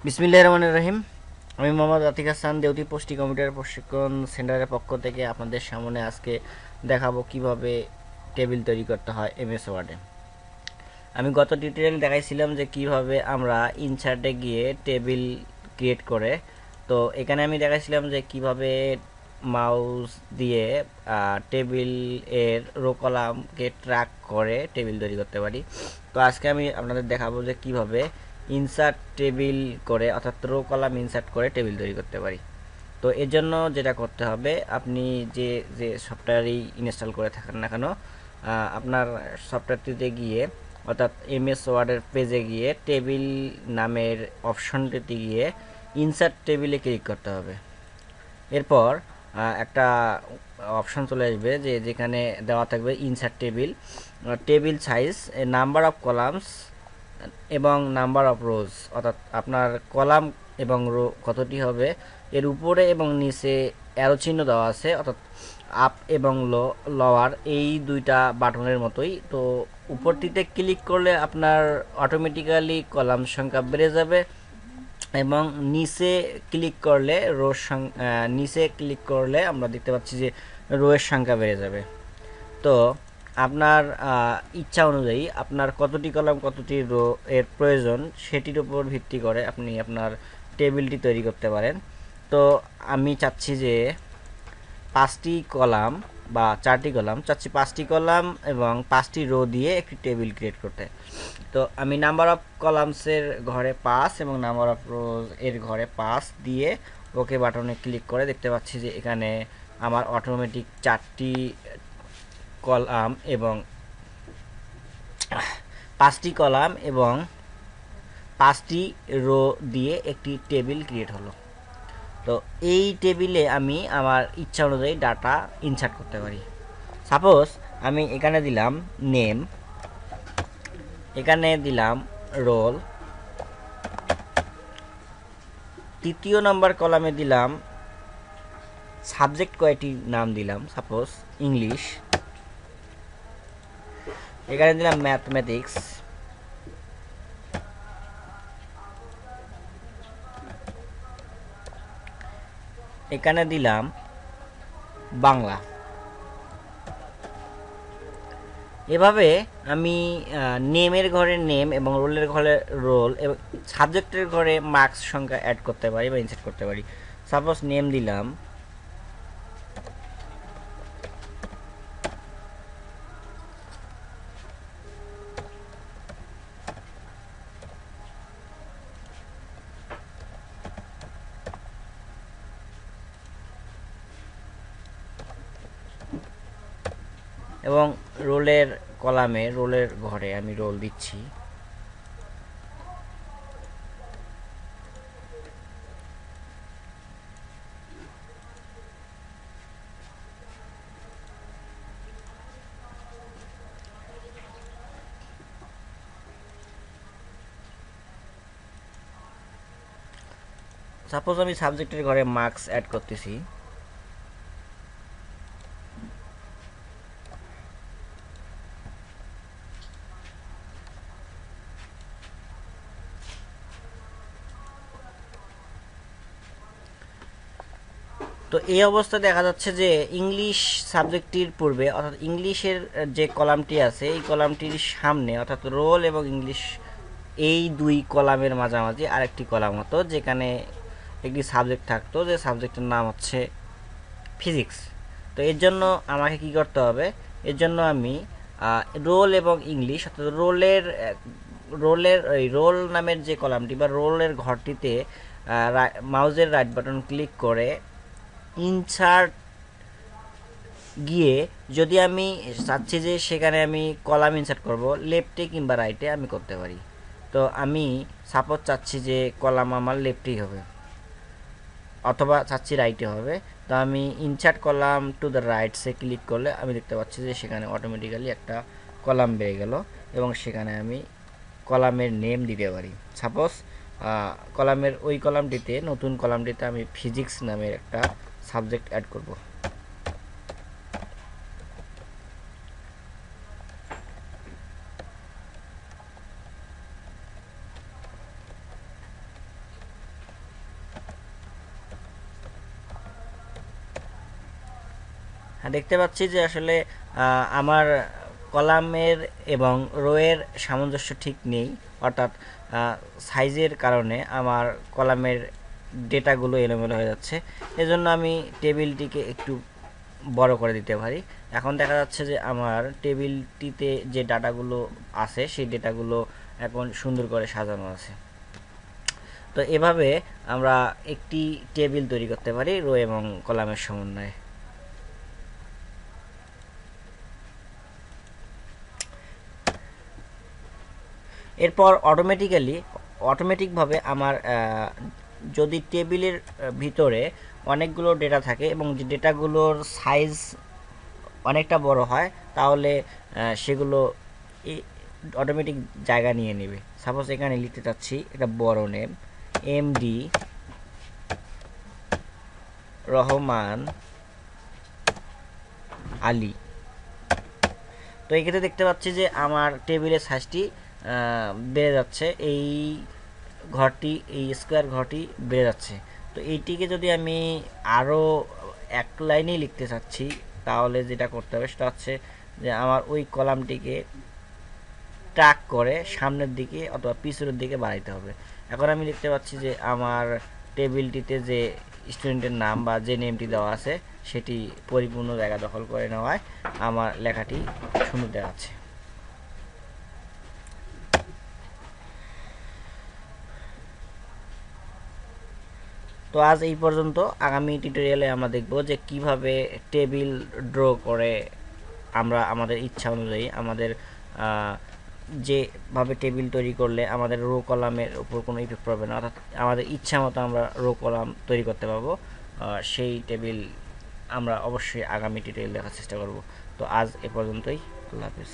বিসমিল্লাহির রহমানির রহিম। আমি মোহাম্মদ আতিক হাসান, দেউতি পোস্টি কম্পিউটার প্রশিক্ষণ সেন্টারের পক্ষ থেকে আপনাদের সামনে আজকে দেখাবো কিভাবে টেবিল তৈরি করতে হয় এমএস ওয়ার্ডে। আমি গত টিউটোরিয়াল দেখাইছিলাম যে কিভাবে আমরা ইনসার্টে গিয়ে টেবিল ক্রিয়েট করে, তো এখানে আমি দেখাইছিলাম যে কিভাবে মাউস দিয়ে টেবিল এর রো কলামকে ট্র্যাক করে টেবিল তৈরি করতে পারি। তো আজকে আমি আপনাদের দেখাবো যে কিভাবে ইনসার্ট টেবিল করে অর্থাৎ রো কলাম ইনসার্ট করে টেবিল তৈরি করতে পারি। তো এর জন্য যেটা করতে হবে, আপনি যে যে সফটওয়্যারই ইনস্টল করে থাকেন না কেন, আপনার সফটওয়্যারটিতে গিয়ে অর্থাৎ এমএস ওয়ার্ডের পেজে গিয়ে টেবিল নামের অপশনটিতে গিয়ে ইনসার্ট টেবিলে ক্লিক করতে হবে। এরপর একটা অপশন চলে আসবে যে যেখানে দেওয়া থাকবে insert table, table size, number of columns এবং নাম্বার অফ রোজ, অর্থাৎ আপনার কলাম এবং রো কতটি হবে এর উপরে এবং নিচে অ্যারো চিহ্ন দেওয়া আছে, অর্থাৎ আপ এবং লোয়ার এই দুইটা বাটনের মতোই। তো উপরটিতে ক্লিক করলে আপনার অটোমেটিক্যালি কলাম সংখ্যা বেড়ে যাবে এবং নিচে ক্লিক করলে আমরা দেখতে পাচ্ছি যে রোয়ের সংখ্যা বেড়ে যাবে। তো আপনার ইচ্ছা অনুযায়ী আপনার কতটি কলাম কতটি রো এর প্রয়োজন সেটির উপর ভিত্তি করে আপনি আপনার টেবিলটি তৈরি করতে পারেন। তো আমি চাচ্ছি যে 5টি কলাম বা 4টি কলাম চাচ্ছি, 5টি কলাম এবং 5টি রো দিয়ে একটি টেবিল ক্রিয়েট করতে। তো আমি নাম্বার অফ কলামসের ঘরে 5 এবং নাম্বার অফ রোজ এর ঘরে 5 দিয়ে ওকে বাটনে ক্লিক করে দেখতে পাচ্ছি যে এখানে আমার অটোমেটিক 4টি কলাম এবং 5টি রো দিয়ে একটি টেবিল ক্রিয়েট হলো। তো এই টেবিলে আমি আমার ইচ্ছা অনুযায়ী ডাটা ইনসার্ট করতে পারি। সাপোজ আমি এখানে দিলাম নেম, এখানে দিলাম রোল, তৃতীয় নাম্বার কলামে দিলাম সাবজেক্ট, কয়টি নাম দিলাম সাপোজ ইংলিশ, এখানে দিলাম ম্যাথমেটিক্স, এখানে দিলাম বাংলা। এভাবে আমি নেমের ঘরে নেম এবং রোলের ঘরে রোল এবং সাবজেক্টের ঘরে মার্কস সংখ্যা অ্যাড করতে পারি বা ইনসার্ট করতে পারি। সাপোজ নেম দিলাম, এবং রোলের কলামে রোলের ঘরে আমি রোল দিচ্ছি। সাপোজ আমি সাবজেক্টের ঘরে মার্কস অ্যাড করতেছি। তো এই অবস্থা দেখা যাচ্ছে যে ইংলিশ সাবজেক্টটির পূর্বে অর্থাৎ ইংলিশের যে কলামটি আছে এই কলামটির সামনে অর্থাৎ রোল এবং ইংলিশ এই দুই কলামের মাঝামাঝি আরেকটি কলাম হতো যেখানে একটি সাবজেক্ট থাকতো, যে সাবজেক্টের নাম হচ্ছে ফিজিক্স। তো এর জন্য আমাকে কি করতে হবে, এর জন্য আমি রোল এবং ইংলিশ অর্থাৎ রোলের ওই রোল নামের যে কলামটি বা রোলের ঘরটিতে মাউসের রাইট বাটন ক্লিক করে ইনসার্ট গিয়ে যদি আমি চাচ্ছি যে সেখানে আমি কলাম ইনসার্ট করব লেফটে কিংবা রাইটে আমি করতে পারি। তো আমি সাপোজ চাচ্ছি যে কলাম আমার লেফটেই হবে অথবা চাচ্ছি রাইটে হবে। তো আমি ইনসার্ট কলাম টু দ্য রাইটসে ক্লিক করলে আমি দেখতে পাচ্ছি যে সেখানে অটোমেটিক্যালি একটা কলাম বেড়ে গেল এবং সেখানে আমি কলামের নেম দিতে পারি। সাপোজ কলামের ওই কলামটিতে নতুন কলামটিতে আমি ফিজিক্স নামের একটা সাবজেক্ট অ্যাড করব। দেখতে পাচ্ছি যে আসলে আমার কলামের এবং রোয়ের সামঞ্জস্য ঠিক নেই, অর্থাৎ সাইজের কারণে আমার কলামের ডেটাগুলো এলোমেলো হয়ে যাচ্ছে। এজন্য আমি টেবিলটিকে একটু বড় করে দিতে পারি। এখন দেখা যাচ্ছে যে আমার টেবিলটিতে যে ডাটাগুলো আছে সেই ডেটাগুলো এখন সুন্দর করে সাজানো আছে। তো এভাবে আমরা একটি টেবিল তৈরি করতে পারি রো এবং কলামের সমন্বয়ে। এরপর অটোমেটিকভাবে আমার যদি টেবিলের ভিতরে অনেকগুলো ডেটা থাকে এবং যে ডেটাগুলোর সাইজ অনেকটা বড় হয়, তাহলে সেগুলো অটোমেটিক জায়গা নিয়ে নেবে। সাপোজ এখানে লিখতে চাচ্ছি এটা বড় নেম এমডি রহমান আলী। তো এই ক্ষেত্রে দেখতে পাচ্ছি যে আমার টেবিলের সাইজটি বেড়ে যাচ্ছে, এই ঘরটি, এই স্কোয়ার ঘরটি বেড়ে যাচ্ছে। তো এইটিকে যদি আমি আরও এক লাইনেই লিখতে চাচ্ছি, তাহলে যেটা করতে হবে সেটা হচ্ছে যে আমার ওই কলামটিকে ট্র্যাক করে সামনের দিকে অথবা পিছনের দিকে বাড়াইতে হবে। এখন আমি দেখতে পাচ্ছি যে আমার টেবিলটিতে যে স্টুডেন্টের নাম বা যে নেমটি দেওয়া আছে সেটি পরিপূর্ণ জায়গা দখল করে নেওয়ায় আমার লেখাটি সুন্দর দেখাচ্ছে। তো আজ এই পর্যন্ত। আগামী টিউটোরিয়ালে আমরা দেখব যে কিভাবে টেবিল ড্র করে আমরা আমাদের ইচ্ছা অনুযায়ী আমাদের যেভাবে টেবিল তৈরি করলে আমাদের রো কলামের উপর কোনো ইফেক্ট পড়বে না, অর্থাৎ আমাদের ইচ্ছা মতো আমরা রো কলাম তৈরি করতে পারবো। সেই টেবিল আমরা অবশ্যই আগামী টিউটোরিয়াল দেখার চেষ্টা করব। তো আজ এ পর্যন্তই। আল্লাহ হাফেজ।